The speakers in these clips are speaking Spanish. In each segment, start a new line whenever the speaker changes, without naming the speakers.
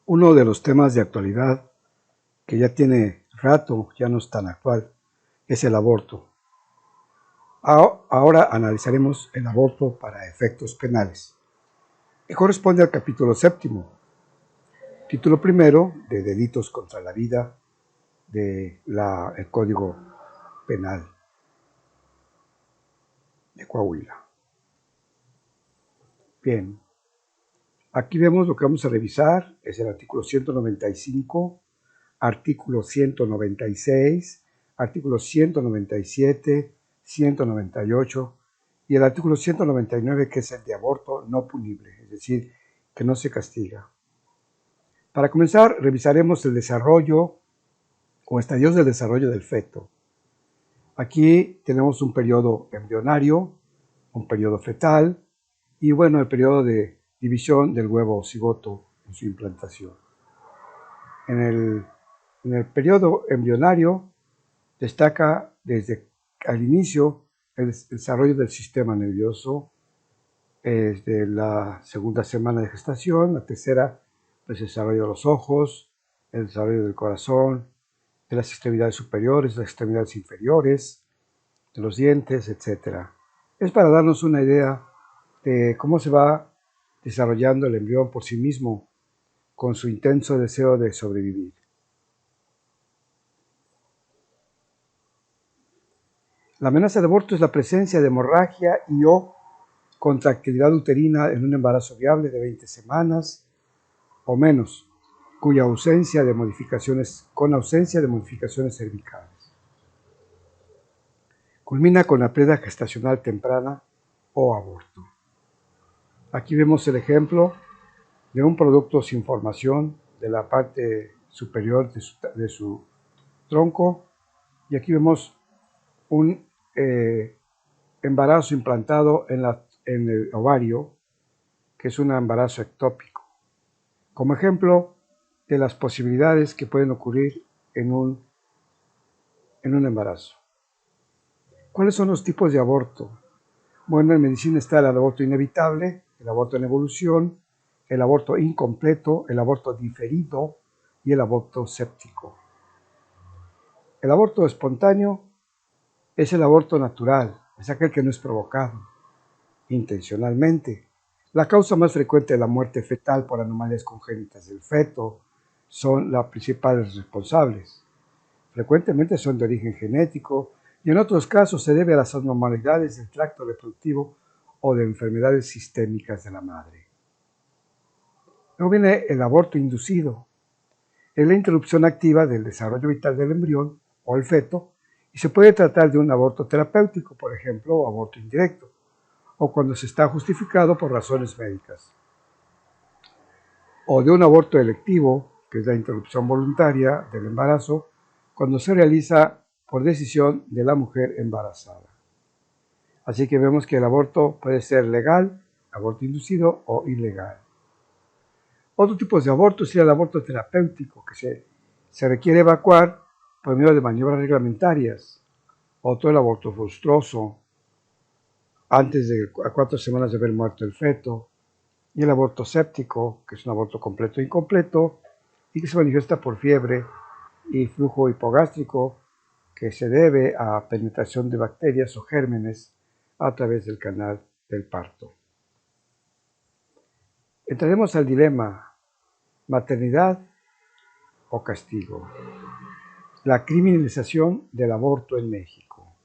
Uno de los temas de actualidad que ya tiene rato, ya no es tan actual, es el aborto. Ahora analizaremos el aborto para efectos penales, que corresponde al capítulo séptimo, título primero de Delitos contra la Vida del Código Penal de Coahuila. Bien, aquí vemos lo que vamos a revisar, es el artículo 195, artículo 196, artículo 197, 198 y el artículo 199, que es el de aborto no punible, es decir, que no se castiga. Para comenzar, revisaremos el desarrollo o estadios del desarrollo del feto. Aquí tenemos un periodo embrionario, un periodo fetal y bueno, el periodo de división del huevo cigoto en su implantación. En el periodo embrionario destaca desde al inicio el desarrollo del sistema nervioso, desde la segunda semana de gestación, la tercera, pues el desarrollo de los ojos, el desarrollo del corazón, de las extremidades superiores, de las extremidades inferiores, de los dientes, etc. Es para darnos una idea de cómo se va desarrollando el embrión por sí mismo, con su intenso deseo de sobrevivir. La amenaza de aborto es la presencia de hemorragia y o contractilidad uterina en un embarazo viable de 20 semanas o menos, con ausencia de modificaciones cervicales. Culmina con la pérdida gestacional temprana o aborto. Aquí vemos el ejemplo de un producto sin formación de la parte superior de su tronco, y aquí vemos un embarazo implantado en el ovario, que es un embarazo ectópico, como ejemplo de las posibilidades que pueden ocurrir en un embarazo. ¿Cuáles son los tipos de aborto? Bueno, en medicina está el aborto inevitable, el aborto en evolución, el aborto incompleto, el aborto diferido y el aborto séptico. El aborto espontáneo es el aborto natural, es aquel que no es provocado intencionalmente. La causa más frecuente de la muerte fetal por anomalías congénitas del feto son las principales responsables. Frecuentemente son de origen genético y en otros casos se debe a las anormalidades del tracto reproductivo o de enfermedades sistémicas de la madre. Luego viene el aborto inducido. Es la interrupción activa del desarrollo vital del embrión o el feto y se puede tratar de un aborto terapéutico, por ejemplo, o aborto indirecto, o cuando se está justificado por razones médicas. O de un aborto electivo, que es la interrupción voluntaria del embarazo, cuando se realiza por decisión de la mujer embarazada. Así que vemos que el aborto puede ser legal, aborto inducido o ilegal. Otro tipo de aborto sería el aborto terapéutico, que se requiere evacuar por medio de maniobras reglamentarias. Otro, el aborto frustroso, antes de 4 semanas de haber muerto el feto. Y el aborto séptico, que es un aborto completo e incompleto, y que se manifiesta por fiebre y flujo hipogástrico, que se debe a penetración de bacterias o gérmenes a través del canal del parto. Entraremos al dilema: maternidad o castigo. La criminalización del aborto en México.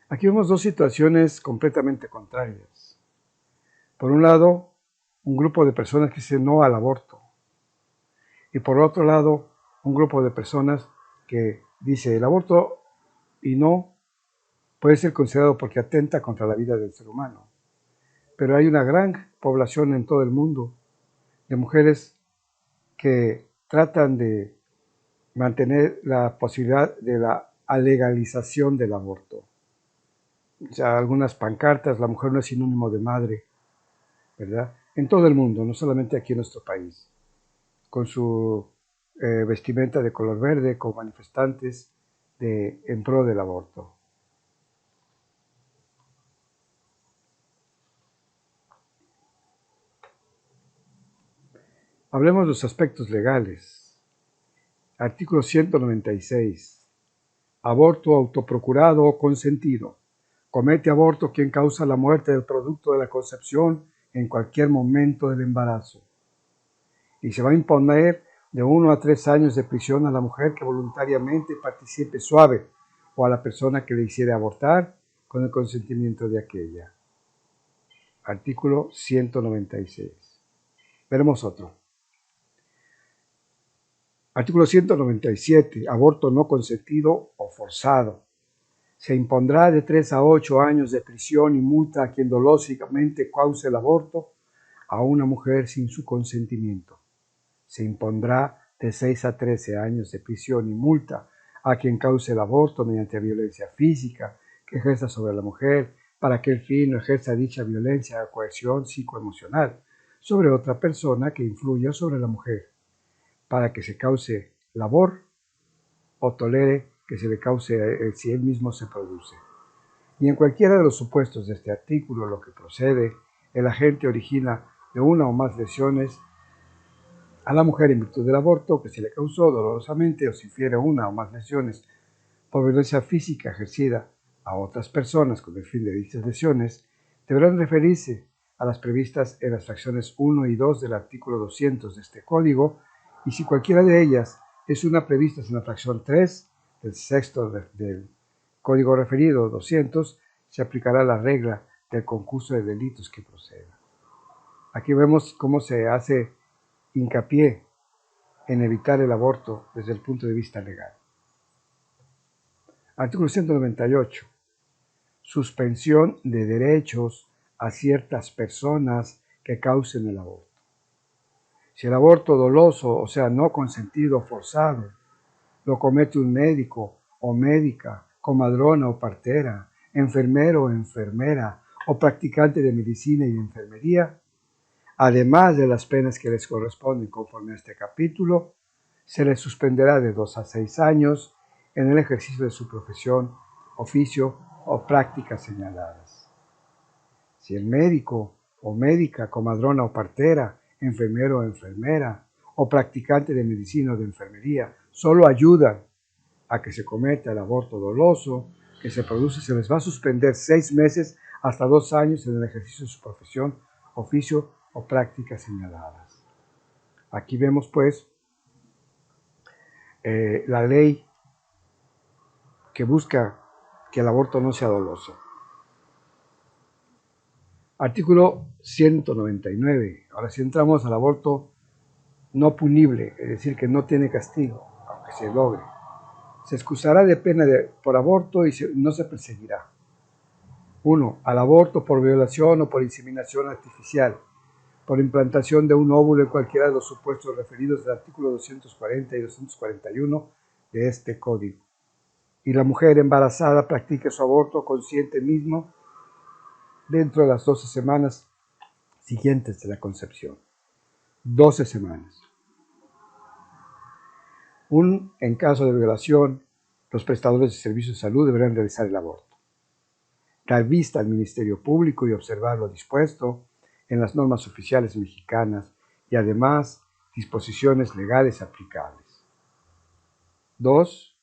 Aquí vemos dos situaciones completamente contrarias. Por un lado, un grupo de personas que dicen no al aborto. Y por otro lado, un grupo de personas que dice el aborto y no puede ser considerado porque atenta contra la vida del ser humano. Pero hay una gran población en todo el mundo de mujeres que tratan de mantener la posibilidad de la legalización del aborto. O sea, algunas pancartas: la mujer no es sinónimo de madre, ¿verdad? En todo el mundo, no solamente aquí en nuestro país, con su vestimenta de color verde, con manifestantes en pro del aborto. Hablemos de los aspectos legales. Artículo 196. Aborto autoprocurado o consentido. Comete aborto quien causa la muerte del producto de la concepción en cualquier momento del embarazo. Y se va a imponer de 1 a 3 años de prisión a la mujer que voluntariamente participe suave o a la persona que le hiciera abortar con el consentimiento de aquella. Artículo 196. Veremos otro. Artículo 197. Aborto no consentido o forzado. Se impondrá de 3 a 8 años de prisión y multa a quien dolosamente cause el aborto a una mujer sin su consentimiento. Se impondrá de 6 a 13 años de prisión y multa a quien cause el aborto mediante violencia física que ejerza sobre la mujer para que el fin no ejerza dicha violencia o coerción psicoemocional sobre otra persona que influya sobre la mujer, para que se cause labor o tolere que se le cause si él mismo se produce. Y en cualquiera de los supuestos de este artículo, lo que procede, el agente origina de una o más lesiones a la mujer en virtud del aborto que se le causó dolorosamente o si infiere una o más lesiones por violencia física ejercida a otras personas con el fin de dichas lesiones, deberán referirse a las previstas en las fracciones 1 y 2 del artículo 200 de este código, y si cualquiera de ellas es una prevista en la fracción 3 del sexto del código referido 200, se aplicará la regla del concurso de delitos que proceda. Aquí vemos cómo se hace hincapié en evitar el aborto desde el punto de vista legal. Artículo 198. Suspensión de derechos a ciertas personas que causen el aborto. Si el aborto doloso, o sea, no consentido o forzado, lo comete un médico o médica, comadrona o partera, enfermero o enfermera, o practicante de medicina y enfermería, además de las penas que les corresponden conforme a este capítulo, se les suspenderá de 2 a 6 años en el ejercicio de su profesión, oficio o prácticas señaladas. Si el médico o médica, comadrona o partera, enfermero o enfermera, o practicante de medicina o de enfermería, solo ayudan a que se cometa el aborto doloso que se produce, se les va a suspender 6 meses hasta 2 años en el ejercicio de su profesión, oficio o prácticas señaladas. Aquí vemos pues la ley que busca que el aborto no sea doloso. Artículo 199. Ahora si entramos al aborto no punible, es decir, que no tiene castigo, aunque se logre. Se excusará de pena por aborto y no se perseguirá. 1. Al aborto por violación o por inseminación artificial, por implantación de un óvulo en cualquiera de los supuestos referidos del artículo 240 y 241 de este código. Y la mujer embarazada practique su aborto consciente mismo dentro de las 12 semanas siguientes de la concepción. 12 semanas. En caso de violación, los prestadores de servicios de salud deberán realizar el aborto. Dar vista al Ministerio Público y observar lo dispuesto en las normas oficiales mexicanas y además disposiciones legales aplicables. 2.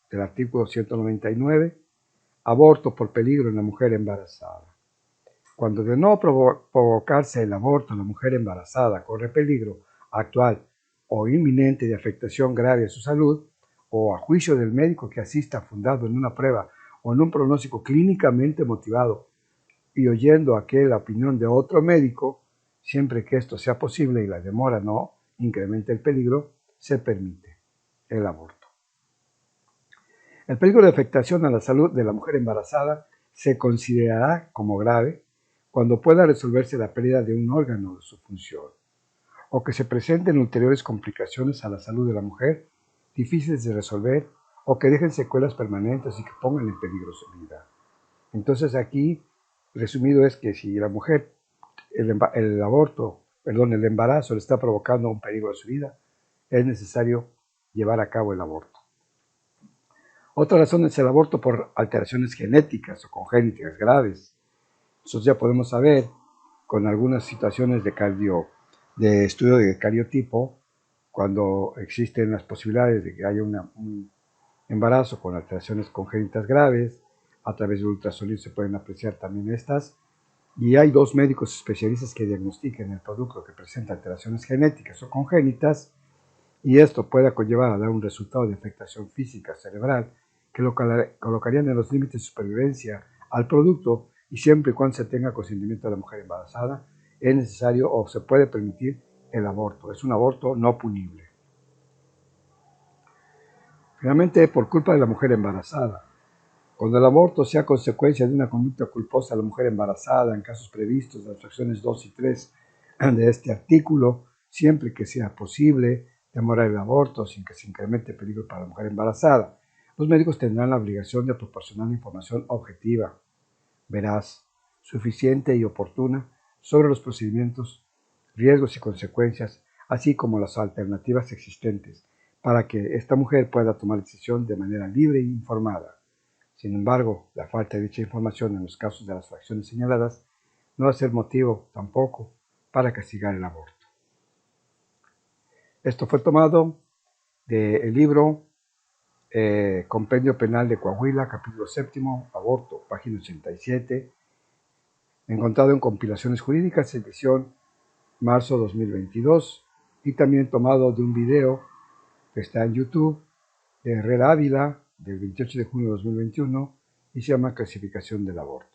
Del artículo 199. Aborto por peligro en la mujer embarazada. Cuando de no provocarse el aborto en la mujer embarazada corre peligro actual o inminente de afectación grave a su salud, o a juicio del médico que asista fundado en una prueba o en un pronóstico clínicamente motivado, y oyendo la opinión de otro médico, siempre que esto sea posible y la demora no incremente el peligro, se permite el aborto. El peligro de afectación a la salud de la mujer embarazada se considerará como grave cuando pueda resolverse la pérdida de un órgano de su función, o que se presenten ulteriores complicaciones a la salud de la mujer, difíciles de resolver, o que dejen secuelas permanentes y que pongan en peligro su vida. Entonces aquí, resumido, es que si la mujer, el embarazo le está provocando un peligro a su vida, es necesario llevar a cabo el aborto. Otra razón es el aborto por alteraciones genéticas o congénitas graves. Nosotros ya podemos saber con algunas situaciones de de estudio de cariotipo, cuando existen las posibilidades de que haya un embarazo con alteraciones congénitas graves. A través del ultrasonido se pueden apreciar también estas. Y hay dos médicos especialistas que diagnostiquen el producto que presenta alteraciones genéticas o congénitas, y esto pueda conllevar a dar un resultado de afectación física cerebral que lo colocarían en los límites de supervivencia al producto, y siempre y cuando se tenga consentimiento de la mujer embarazada, es necesario o se puede permitir el aborto. Es un aborto no punible. Finalmente, por culpa de la mujer embarazada. Cuando el aborto sea consecuencia de una conducta culposa de la mujer embarazada, en casos previstos de las fracciones 2 y 3 de este artículo, siempre que sea posible, demorar el aborto sin que se incremente el peligro para la mujer embarazada, los médicos tendrán la obligación de proporcionar información objetiva, veraz, suficiente y oportuna sobre los procedimientos, riesgos y consecuencias, así como las alternativas existentes, para que esta mujer pueda tomar decisión de manera libre e informada. Sin embargo, la falta de dicha información en los casos de las fracciones señaladas no va a ser motivo tampoco para castigar el aborto. Esto fue tomado del libro Compendio Penal de Coahuila, capítulo 7, aborto, página 87, encontrado en Compilaciones Jurídicas, edición marzo 2022, y también tomado de un video que está en YouTube de Herrera Ávila, del 28 de junio de 2021, y se llama Clasificación del aborto.